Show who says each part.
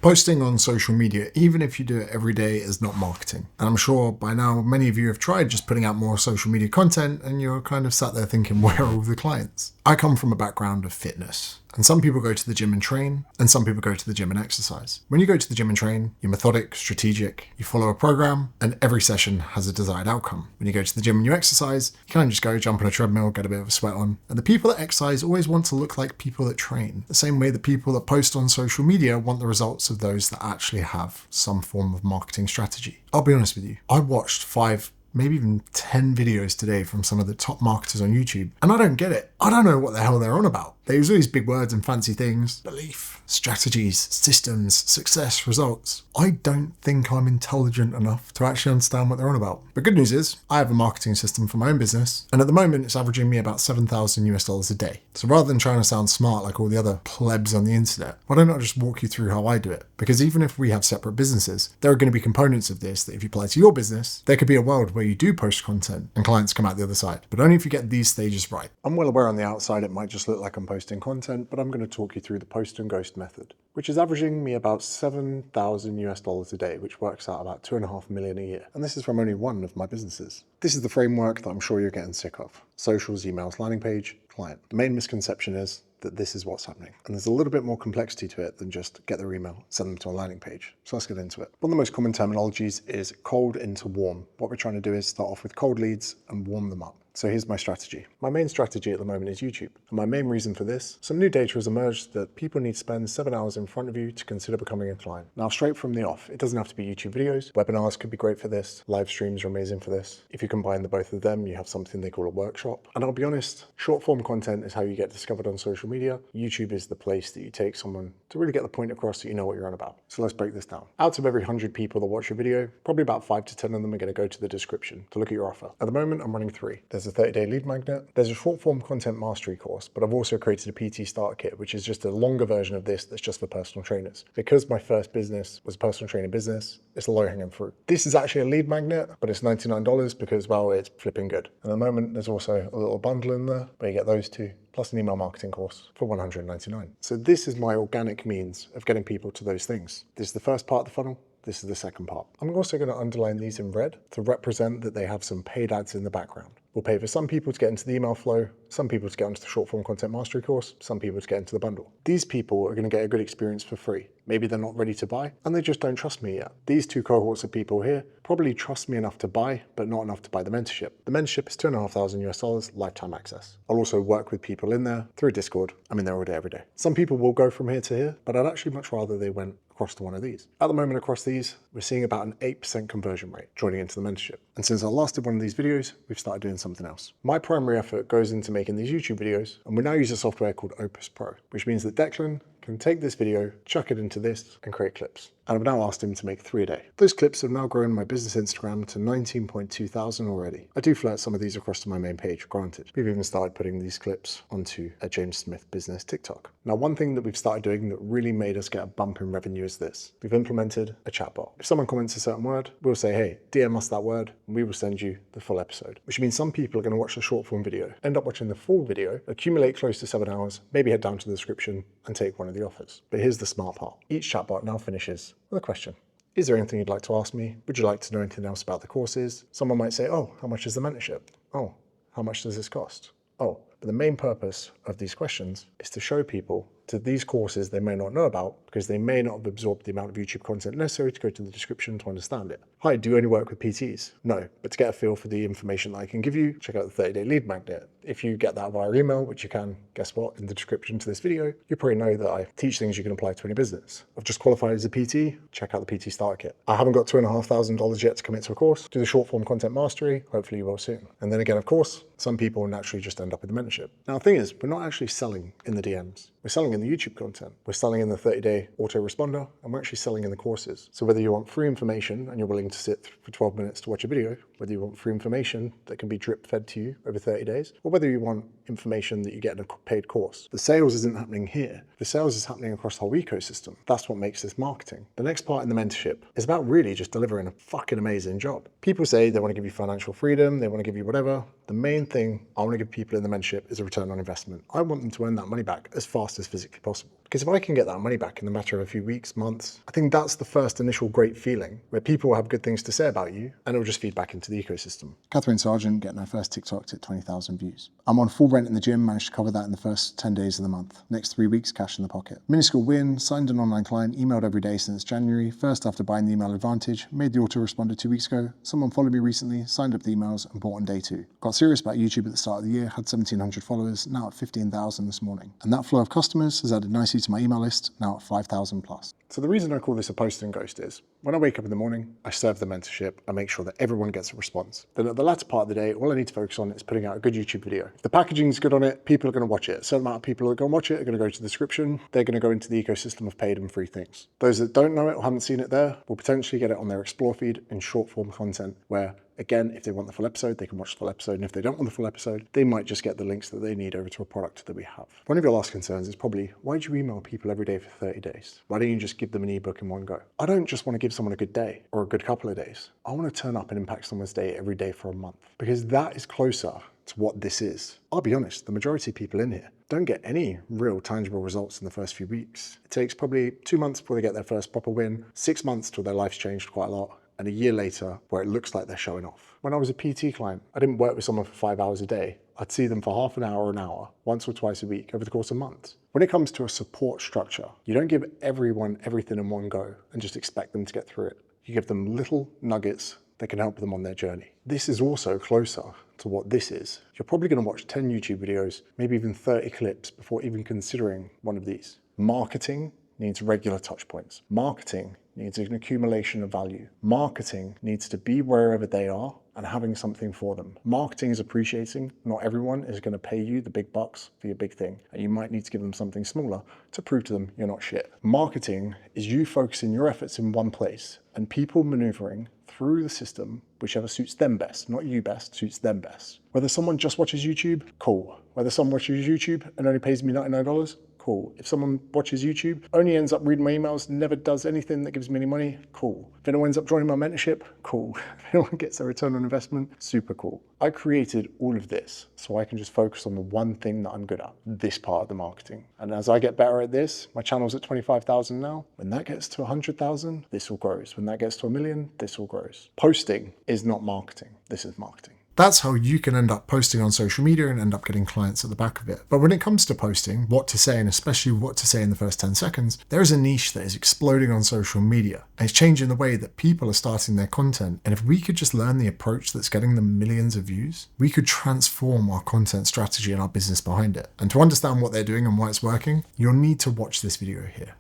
Speaker 1: Posting on social media, even if you do it every day, is not marketing. And I'm sure by now many of you have tried just putting out more social media content and you're kind of sat there thinking, where are all the clients? I come from a background of fitness. And some people go to the gym and train, and some people go to the gym and exercise. When you go to the gym and train, you're methodic, strategic, you follow a program, and every session has a desired outcome. When you go to the gym and you exercise, you kind of just go jump on a treadmill, get a bit of a sweat on. And the people that exercise always want to look like people that train. The same way the people that post on social media want the results of those that actually have some form of marketing strategy. I'll be honest with you, I watched 5, maybe even 10 videos today from some of the top marketers on YouTube, and I don't get it. I don't know what the hell they're on about. They use all these big words and fancy things: belief, strategies, systems, success, results. I don't think I'm intelligent enough to actually understand what they're on about. But good news is, I have a marketing system for my own business, and at the moment it's averaging me about $7,000 a day. So rather than trying to sound smart like all the other plebs on the internet, why don't I just walk you through how I do it? Because even if we have separate businesses, there are going to be components of this that if you apply to your business, there could be a world where you do post content and clients come out the other side, but only if you get these stages right. I'm well aware on the outside it might just look like I'm posting content, but I'm going to talk you through the post and ghost method, which is averaging me about $7,000 a day, which works out about $2.5 million a year. And this is from only one of my businesses. This is the framework that I'm sure you're getting sick of: socials, emails, landing page, client. The main misconception is that this is what's happening. And there's a little bit more complexity to it than just get their email, send them to a landing page. So let's get into it. One of the most common terminologies is cold into warm. What we're trying to do is start off with cold leads and warm them up. So here's my strategy. My main strategy at the moment is YouTube. And my main reason for this: some new data has emerged that people need to spend 7 hours in front of you to consider becoming a client. Now, straight from the off, it doesn't have to be YouTube videos. Webinars could be great for this. Live streams are amazing for this. If you combine the both of them, you have something they call a workshop. And I'll be honest, short form content is how you get discovered on social media. YouTube is the place that you take someone to really get the point across that you know what you're on about. So let's break this down. Out of every 100 people that watch your video, probably about 5 to 10 of them are going to go to the description to look at your offer. At the moment, I'm running 3. There's a 30-day lead magnet. There's a short form content mastery course, but I've also created a PT starter kit, which is just a longer version of this that's just for personal trainers. Because my first business was a personal training business, it's a low hanging fruit. This is actually a lead magnet, but it's $99 because, well, it's flipping good. And at the moment, there's also a little bundle in there where you get those two, plus an email marketing course for $199. So this is my organic means of getting people to those things. This is the first part of the funnel. This is the second part. I'm also going to underline these in red to represent that they have some paid ads in the background. We'll pay for some people to get into the email flow, some people to get onto the short form content mastery course, some people to get into the bundle. These people are going to get a good experience for free. Maybe they're not ready to buy and they just don't trust me yet. These two cohorts of people here probably trust me enough to buy, but not enough to buy the mentorship. The mentorship is $2,500 lifetime access. I'll also work with people in there through Discord. I'm in there all day, every day. Some people will go from here to here, but I'd actually much rather they went across to one of these. At the moment across these, we're seeing about an 8% conversion rate joining into the mentorship. And since I last did one of these videos, we've started doing something else. My primary effort goes into making these YouTube videos, and we now use a software called Opus Pro, which means that Declan can take this video, chuck it into this, and create clips. And I've now asked him to make 3 a day. Those clips have now grown my business Instagram to 19.2 thousand already. I do flirt some of these across to my main page, granted. We've even started putting these clips onto a James Smith business TikTok. Now, one thing that we've started doing that really made us get a bump in revenue is this. We've implemented a chatbot. If someone comments a certain word, we'll say, hey, DM us that word, and we will send you the full episode. Which means some people are going to watch the short form video, end up watching the full video, accumulate close to 7 hours, maybe head down to the description and take one of the offers. But here's the smart part. Each chatbot now finishes with a question. Is there anything you'd like to ask me? Would you like to know anything else about the courses? Someone might say, oh, how much is the mentorship? Oh, how much does this cost? Oh, but the main purpose of these questions is to show people to these courses they may not know about because they may not have absorbed the amount of YouTube content necessary to go to the description to understand it. Hi, do you only work with PTs? No, but to get a feel for the information that I can give you, check out the 30-day lead magnet. If you get that via email, which you can, guess what, in the description to this video, you probably know that I teach things you can apply to any business. I've just qualified as a PT, check out the PT starter kit. I haven't got $2,500 yet to commit to a course. Do the short form content mastery, hopefully you will soon. And then again, of course, some people naturally just end up with the mentorship. Now the thing is, we're not actually selling in the DMs. We're selling in the YouTube content. We're selling in the 30-day autoresponder, and we're actually selling in the courses. So whether you want free information and you're willing to sit for 12 minutes to watch a video, whether you want free information that can be drip fed to you over 30 days, or whether you want information that you get in a paid course, the sales isn't happening here. The sales is happening across the whole ecosystem. That's what makes this marketing. The next part in the mentorship is about really just delivering a fucking amazing job. People say they want to give you financial freedom, they want to give you whatever. The main thing I want to give people in the mentorship is a return on investment. I want them to earn that money back as fast as physically possible. Because if I can get that money back in the matter of a few weeks, months, I think that's the first initial great feeling where people have good things to say about you and it'll just feed back into the ecosystem. Catherine Sargent getting her first TikTok at 20,000 views. I'm on full rent in the gym, managed to cover that in the first 10 days of the month. Next 3 weeks, cash in the pocket. Minuscule win, signed an online client, emailed every day since January, first after buying the email advantage, made the autoresponder 2 weeks ago, someone followed me recently, signed up the emails and bought on day 2. Got serious about YouTube at the start of the year, had 1,700 followers, now at 15,000 this morning. And that flow of customers has added nicely to my email list, now at 5,000 plus. So the reason I call this a posting ghost is, when I wake up in the morning, I serve the mentorship, I make sure that everyone gets a response. Then at the latter part of the day, all I need to focus on is putting out a good YouTube video. If the packaging is good on it, people are going to watch it. A certain amount of people who are going to watch it are going to go to the description. They're going to go into the ecosystem of paid and free things. Those that don't know it or haven't seen it there will potentially get it on their Explore feed in short form content where, again, if they want the full episode, they can watch the full episode. And if they don't want the full episode, they might just get the links that they need over to a product that we have. One of your last concerns is probably, why do you email people every day for 30 days? Why don't you just give them an ebook in one go? I don't just want to give someone a good day or a good couple of days. I want to turn up and impact someone's day every day for a month, because that is closer to what this is. I'll be honest, the majority of people in here don't get any real tangible results in the first few weeks. It takes probably 2 months before they get their first proper win, 6 months till their life's changed quite a lot, and a year later where it looks like they're showing off. When I was a PT client, I didn't work with someone for 5 hours a day. I'd see them for half an hour or an hour, once or twice a week over the course of months. When it comes to a support structure, you don't give everyone everything in one go and just expect them to get through it. You give them little nuggets that can help them on their journey. This is also closer to what this is. You're probably going to watch 10 YouTube videos, maybe even 30 clips before even considering one of these. Marketing needs regular touch points. Marketing needs an accumulation of value. Marketing needs to be wherever they are and having something for them. Marketing is appreciating. Not everyone is going to pay you the big bucks for your big thing, and you might need to give them something smaller to prove to them you're not shit. Marketing is you focusing your efforts in one place and people maneuvering through the system whichever suits them best, not you best, suits them best. Whether someone just watches YouTube, cool. Whether someone watches YouTube and only pays me $99, cool. If someone watches YouTube, only ends up reading my emails, never does anything that gives me any money, cool. If anyone ends up joining my mentorship, cool. If anyone gets a return on investment, super cool. I created all of this so I can just focus on the one thing that I'm good at, this part of the marketing. And as I get better at this, my channel's at 25,000 now. When that gets to 100,000, this all grows. When that gets to 1 million, this all grows. Posting is not marketing. This is marketing. That's how you can end up posting on social media and end up getting clients at the back of it. But when it comes to posting, what to say, and especially what to say in the first 10 seconds, there is a niche that is exploding on social media. And it's changing the way that people are starting their content. And if we could just learn the approach that's getting them millions of views, we could transform our content strategy and our business behind it. And to understand what they're doing and why it's working, you'll need to watch this video here.